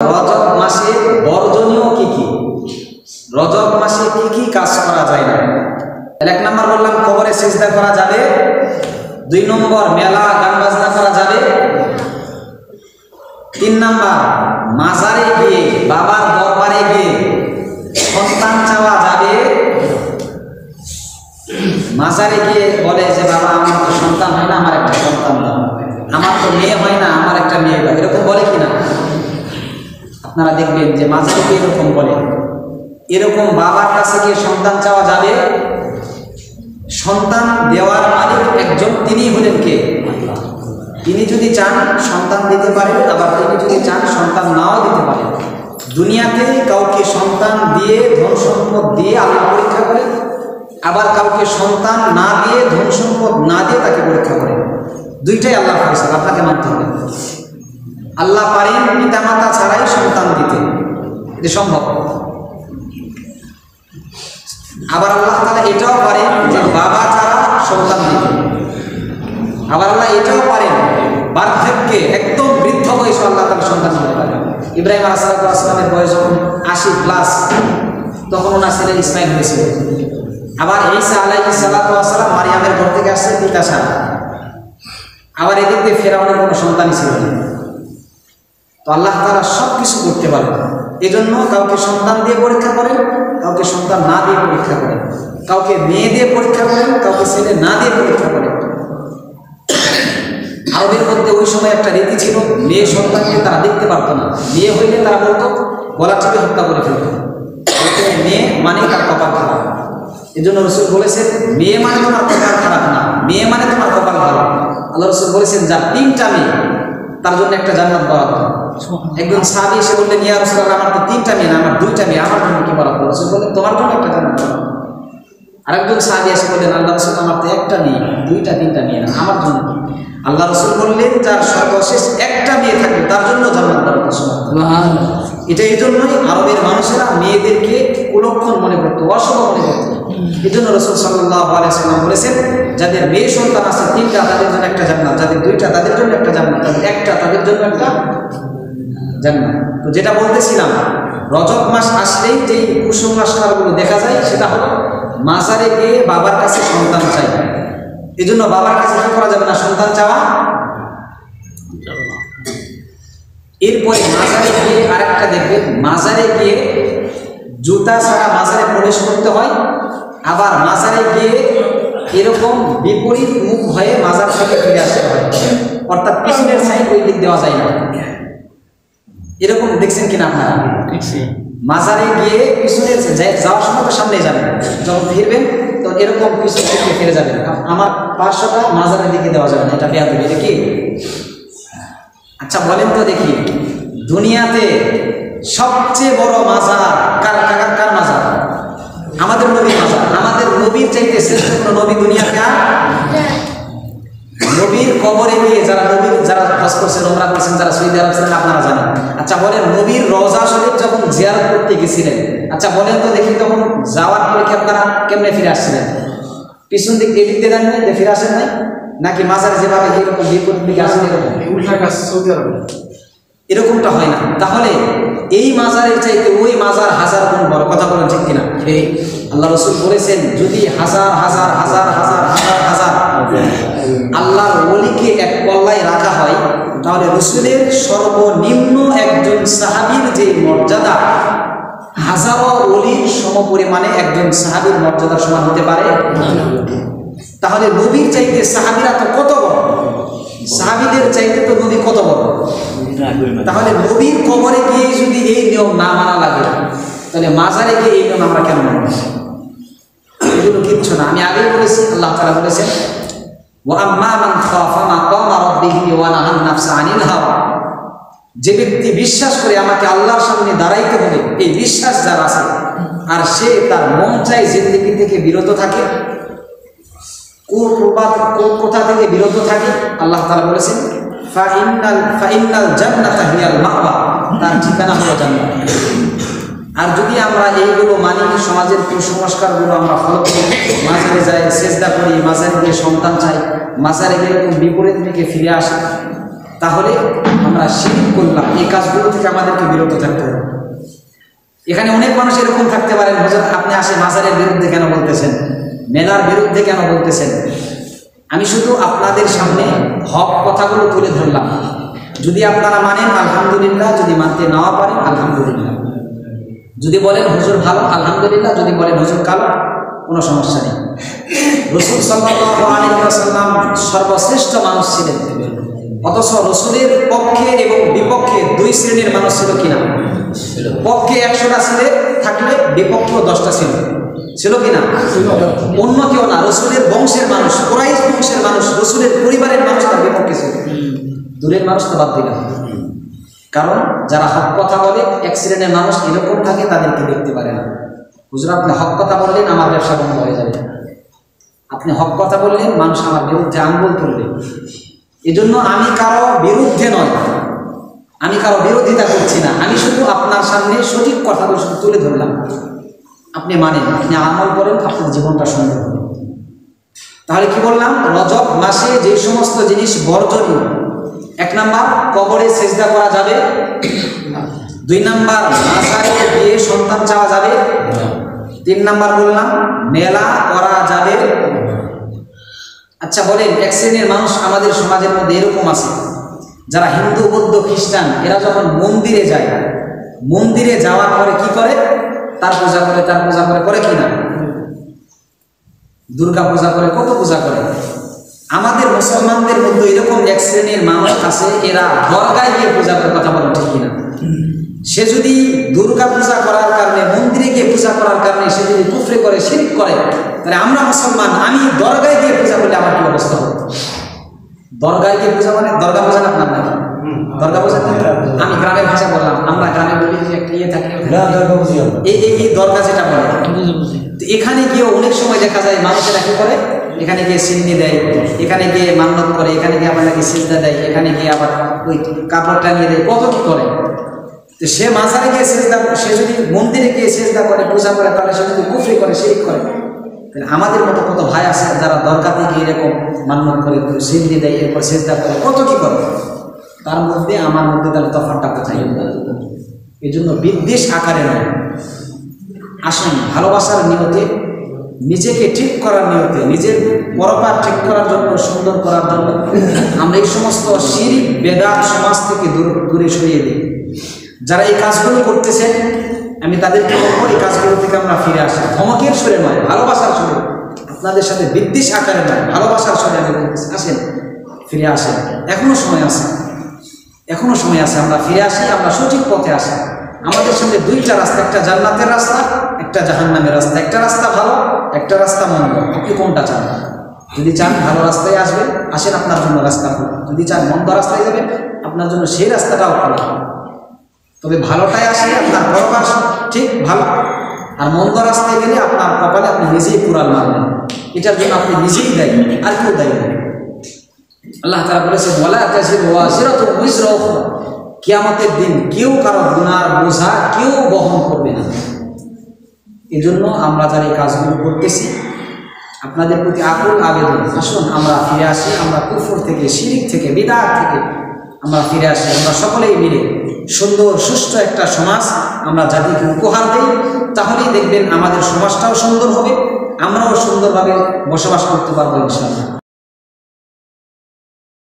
রজব মাসে বর্জনীয় কি কি, রজব মাসে কি কি কাজ করা যায় না। এক নম্বর বললাম কবরে সিজদা করা যাবে, 2 নম্বর মেলা গান বাজনা করা যাবে, 3 নম্বর মাজারে গিয়ে বাবার দরবারে গিয়ে সন্তান চাওয়া যাবে। মাজারে গিয়ে বলে যে বাবা আমার তো সন্তান হয় না, আমার একটা সন্তান দাও, আমার তো মেয়ে হয় না, আমার একটা মেয়ে দাও, এরকম বলে কিনা? আপনারা দেখবেন যে মাজারে গিয়ে এরকম বলে। এরকম বাবার কাছে গিয়ে সন্তান চাওয়া যাবে। সন্তান দেওয়ার মালিক একজন, তিনি হলেন কে? তিনি যদি চান সন্তান দিতে পারেন, আবার তিনি যদি চান সন্তান নাও দিতে পারেন। দুনিয়াতে কাউকে সন্তান দিয়ে ধন সম্পদ দিয়ে আল্লাহ পরীক্ষা করে, আবার কাউকে সন্তান না দিয়ে ধন সম্পদ না দিয়ে তাকে পরীক্ষা করে। দুইটাই আল্লাহর ফয়সালা, আপনাকে মানতে হবে। আল্লাহ পারেন পিতামাতা ছাড়াই সন্তান দিতে, এটা সম্ভব। আবার আল্লাহ তাআলা এটাও পারেন যে বাবা ছাড়া সন্তান দিতে। আবার আল্লাহ এটাও পারেন বার্ধক্যে একদম বৃদ্ধ বয়সে আল্লাহ তাআলা সন্তান দিতে পারেন। ইব্রাহিম আলাইহিস সালামের বয়স যখন 80+ তখন ওনার ছেলে ইসমাইল হয়েছিল। আবার ঈসা আলাইহিস সালাম মারিয়ামের ঘর থেকে আসছে পিতা ছাড়া। আবার এদিক দিয়ে ফেরাউনের কোনো সন্তানই ছিল না। তো আল্লাহ তাআলা সব কিছু করতে পারেন। এই জন্য কাউকে সন্তান দিয়ে পরীক্ষা করেন, কাউকে সন্তান না দিয়ে পরীক্ষা করেন, কাউকে মেয়ে দিয়ে পরীক্ষা করেন, কাউকে ছেলে না দিয়ে পরীক্ষা করেন। আরবের মধ্যে ওই সময় একটা রীতি ছিল, মেয়ে সন্তানকে তারা দেখতে পারতো না। মেয়ে হইলে তারা বলতো গলা টিপে হত্যা করে ফেলত। মেয়ে মানে তার কপাল খারাপ। এই জন্য রসুল বলেছেন মেয়ে মানে তোমার কপাল খারাপ না, মেয়ে মানে তোমার কপাল ভালো। আল্লাহ রসুল বলেছেন যার 3টা মেয়ে তার জন্য একটা জান্নাত বরাদ্দ। একজন সাহাবী এসে বললেন ইয়া রাসূলুল্লাহ আমার তো 3টা মেয়ে না, আমার 2টা মেয়ে, আমার জন্য কি বরাদ্দ? রসুল বললেন তোমার জন্য একটা জান্নাত বরাদ্দ। আরেকজন সাহাবী এসে বললেন আল্লাহ রাসূল আমার তো 1টা মেয়ে, 2টা 3টা মেয়ে না, আমার জন্য। আল্লাহ রাসূল বললেন যার সর্বশেষ 1টা মেয়ে থাকবে তার জন্য জান্নাত বরাদ্দ। সুবহানাল্লাহ। এটা এই জন্যই আরবের মানুষেরা মেয়েদেরকে কুলক্ষণ মনে করতো, অশুভ মনে করতো। এই জন্য রাসূল সাল্লাল্লাহু আলাইহি ওয়াসাল্লাম বলেছেন যাদের মেয়ে সন্তান আছে 3টা তাদের জন্য একটা জান্নাত, যাদের 2টা তাদের জন্য একটা জান্নাত, যাদের 1টা তাদের জন্য একটা জান্নাত। তো যেটা বলতেছিলাম, রজব মাস আসলেই যেই কুসংস্কারগুলো দেখা যায় সেটা হলো মাজারে গিয়ে বাবার কাছে সন্তান চাই। এই জন্য বাবার কাছে কি করা যাবে না? সন্তান চাওয়া। এরপরে মাজারে গিয়ে আরেকটা দেখবেন, মাজারে গিয়ে জুতা ছাড়া মাজারে প্রবেশ করতে হয়। আবার মাজারে গিয়ে এরকম বিপরীত মুখ হয়ে মাজার থেকে ফিরে আসতে হয়, অর্থাৎ পিছনের সাইড ওই দিক দেওয়া যায় না। এরকম দেখছেন কিনা আপনারা? মাজারে গিয়ে পিছনের যাওয়ার সময় তো সামনে যাবেন, যখন ফিরবেন তো এরকম পিছন থেকে ফিরে যাবেন। আমার পার্শ্বটা মাজারের দিকে দেওয়া যাবে না, এটা বেয়াদবি। এটা কি? আচ্ছা বলেন তো দেখি, দুনিয়াতে সবচেয়ে বড় মাজার কার মাজার? আমাদের নবীর মাজার। আমাদের নবীর চাইতে শ্রেষ্ঠ কোনো নবী দুনিয়াতে আর নবীর কবরে গিয়ে যারা হজ করছেন, উমরা করছেন, যারা সৌদি আরব ছিলেন আপনারা জানেন। আচ্ছা বলেন নবীর রওজা শরীফ যখন জিয়ারত করতে গেছিলেন, আচ্ছা বলেন তো দেখি তখন যাওয়ার পরে কি আপনারা কেমনে ফিরে আসছিলেন? পিছন দিক দিয়ে দিতে দেন নাই, ফিরে আসেন নাই? নাকি মাজারে যেভাবে এরকম বিপরীত দিকে আসেন এরকম উল্টা কাজ সৌদি আরবে এরকমটা হয় না? তাহলে এই মাজারের চাইতে ওই মাজার 1000 গুণ বড়। কথা বলেন ঠিক কিনা? আল্লাহ রসুল বলেছেন যদি হাজার হাজার হাজার হাজার হাজার হাজার আল্লাহর ওলিকে এক পল্লায় রাখা হয়, তাহলে রসুলের সর্বনিম্ন একজন সাহাবীর যে মর্যাদা হাজারো ওলির সমপরিমাণে একজন সাহাবীর মর্যাদার সমান হতে পারে। তাহলে নবীর চাইতে সাহাবীরা তো কত বড়, সাহাবীদের চাইতে তো নবী কত বড়। তাহলে নবীর কবরে গিয়ে যদি এই নিয়ম না মানা লাগে, তাহলে মাজারে গিয়ে এই নিয়ম আমরা কেন মানব? এগুলো কিচ্ছু না। আমি আগেই বলেছি, আল্লাহ তাআলা বলেছেন ওয়া আম্মা মান খাফা মাকামা রাব্বিহি ওয়া নাহান নাফসা আনিল হাওয়া। যে ব্যক্তি বিশ্বাস করে আমাকে আল্লাহর সামনে দাঁড়াইতে হবে, এই বিশ্বাস যার আছে, আর সে তার মন চাই জিন্দেগি থেকে বিরত থাকে, কোথা থেকে বিরত থাকে, আল্লাহ তাআলা বলেছেন ফাইন্নাল জান্নাতা হিয়াল মাওয়া, তার ঠিকানা হলো জান্নাত। আর যদি আমরা এইগুলো মানি, সমাজের কুসংস্কারগুলো আমরা ফলো করি, মাজারে যাই, সেজদা করি, মাজারে গিয়ে সন্তান চাই, মাজারে গিয়ে এরকম বিপরীত দিকে ফিরে আসে, তাহলে আমরা শিরক করলাম। এই কাজগুলো থেকে আমাদেরকে বিরত থাকতে হবে। এখানে অনেক মানুষ এরকম থাকতে পারেন, হুজুর আপনি আসে মাজারের বিরুদ্ধে কেন বলতেছেন, মেলার বিরুদ্ধে কেন বলতেছেন? আমি শুধু আপনাদের সামনে হক কথাগুলো তুলে ধরলাম। যদি আপনারা মানেন আলহামদুলিল্লাহ, যদি মানতে নাও পারেন আলহামদুলিল্লাহ। যদি বলেন হুজুর ভালো আলহামদুলিল্লাহ, যদি বলেন হুজুর কালো কোনো সমস্যা নেই। রাসূল সাল্লাল্লাহু আলাইহি ওয়াসাল্লাম সর্বশ্রেষ্ঠ মানুষ ছিলেন, অথচ রাসূলের পক্ষে এবং বিপক্ষে দুই শ্রেণীর মানুষ ছিল কিনা? পক্ষে 100টা ছিল থাকলে বিপক্ষ 10টা ছিল, ছিল কিনা? অন্য কেউ না, রাসূলের বংশের মানুষ, কুরাইশ বংশের মানুষ, রাসূলের পরিবারের মানুষ তার বিপক্ষে ছিল। দূরের মানুষ তো বাদ দিলাম, কারণ যারা হক কথা বলে এক শ্রেণীর মানুষ এরকম থাকে, তাদেরকে দেখতে পারে না। হুজুর আপনি হক কথা বললেন আমার ব্যবসা বন্ধ হয়ে যাবে, আপনি হক কথা বললেন মানুষ আমার বিরুদ্ধে আঙ্গুল তুলবে। এজন্য আমি কারো বিরুদ্ধে নয়, আমি কারো বিরোধিতা করছি না, আমি শুধু আপনার সামনে সঠিক কথাগুলো শুধু তুলে ধরলাম। আপনি মানেন, আপনি আমল করেন, আপনার জীবনটা সুন্দর হবে। তাহলে কি বললাম? রজব মাসে যে সমস্ত জিনিস বর্জনীয়, 1 নাম্বার কবরে সেজদা করা যাবে, 2 নাম্বার মাজারে গিয়ে সন্তান চাওয়া যাবে, 3 নাম্বার বললাম মেলা করা যাবে। আচ্ছা বলেন, এক শ্রেণীর মানুষ আমাদের সমাজের মধ্যে এরকম আছে, যারা হিন্দু বৌদ্ধ খ্রিস্টান, এরা যখন মন্দিরে যায়, মন্দিরে যাওয়ার পরে কি করে? তার পূজা করে, তার পূজা করে, করে কিনা? দুর্গা পূজা করে, কত পূজা করে। আমাদের মুসলমানদের মধ্যে এরকম এক শ্রেণীর মানুষ আছে, এরা দরগায় গিয়ে পূজা করে, কথা বলেন ঠিক কিনা? সে যদি দুর্গা পূজা করার কারণে, মন্দিরে গিয়ে পূজা করার কারণে সে যদি কুফরি করে, শিরক করে, তাহলে আমরা মুসলমান, আমি দরগায় গিয়ে পূজা করলে আমার কি অবস্থা হবে? দরগায় গিয়ে পূজা মানে দরগা পূজা না আপনার নাকি? দরগা পূজা আমি গ্রামের ভাষা বললাম, আমরা গ্রামে বলি যে একটা ইয়ে থাকে, এই দরগা যেটা বলে। তো এখানে গিয়ে অনেক সময় দেখা যায় মানুষেরা কি করে, এখানে গিয়ে সিন্নি দেয়, এখানে গিয়ে মান্নত করে, এখানে গিয়ে আবার নাকি সিজদা দেয়, এখানে গিয়ে আবার ওই কাপড়টা নিয়ে দেয়, কত কি করে। তো সে মাজারে গিয়ে সেজদা, সে যদি মন্দিরে গিয়ে সেজদা করে, পূজা করে, তাহলে সে যদি কুফরি করে, শিরক করে। আমাদের মতো কত ভাই আছে যারা দরগাতে গিয়ে এরকম মান্নত করে, সিন্নি দেয়, এরপর সেজদা করে, কত কি করে। তার মধ্যে আমার মধ্যে তাহলে তফাৎটা কোথায়? এই জন্য বিদ্বেষ আকারে নয়, আসুন ভালোবাসার নিয়তে, নিজেকে ঠিক করার নিয়তে, নিজের পরপার ঠিক করার জন্য, সুন্দর করার জন্য আমরা এই সমস্ত শিরক বেদাত সমাজ থেকে দূরে সরিয়ে দিই। যারা এই কাজগুলো করতেছেন আমি তাদেরকে বলবো, এই কাজগুলো থেকে আমরা ফিরে আসি, ধমকের সুরে নয়, ভালোবাসার সুরে। আপনাদের সাথে বিদ্বেষ আকারে নয়, ভালোবাসার সুরে আমি বলতেছি, আসেন ফিরে আসেন, এখনো সময় আছে, এখনো সময় আছে, আমরা ফিরে আসি, আমরা সঠিক পথে আসি। আমাদের সামনে 2টা রাস্তা, একটা জান্নাতের রাস্তা, একটা জাহান্নামের রাস্তা। একটা রাস্তা ভালো, একটা রাস্তা মন্দ। আপনি কোনটা চান? যদি চান ভালো রাস্তায় আসবেন, আসেন, আপনার জন্য রাস্তা খোলা। যদি চান মন্দ রাস্তায় যাবেন, আপনার জন্য সেই রাস্তাটাও খোলা। তবে ভালোটাই আসলে আপনার পরকার ঠিক ভালো, আর মন্দ রাস্তায় গেলে আপনার কপালে আপনি নিজেই কুড়াল মারবেন। এটার জন্য আপনি নিজেই দায়ী, আর কেউ দায়ী নেই। আল্লাহ তাআলা বলেছেন, ওয়ালা তাজিরু ওয়াজিরাতুন উযরা উখরা, কিয়ামতের দিন কেউ কারো গুনার বোঝা কেউ বহন করবে না। এজন্য আমরা যারা এই কাজগুলো করতেছি, আপনাদের প্রতি আকুল আবেদন, আসুন আমরা ফিরে আসি, আমরা কুফর থেকে, শিরক থেকে, বিদআত থেকে আমরা ফিরে আসি। আমরা সকলেই মিলে সুন্দর সুষ্ঠু একটা সমাজ আমরা জাতিকে উপহার দিই, তাহলেই দেখবেন আমাদের সমাজটাও সুন্দর হবে, আমরাও সুন্দরভাবে বসবাস করতে পারবো ইনশাআল্লাহ।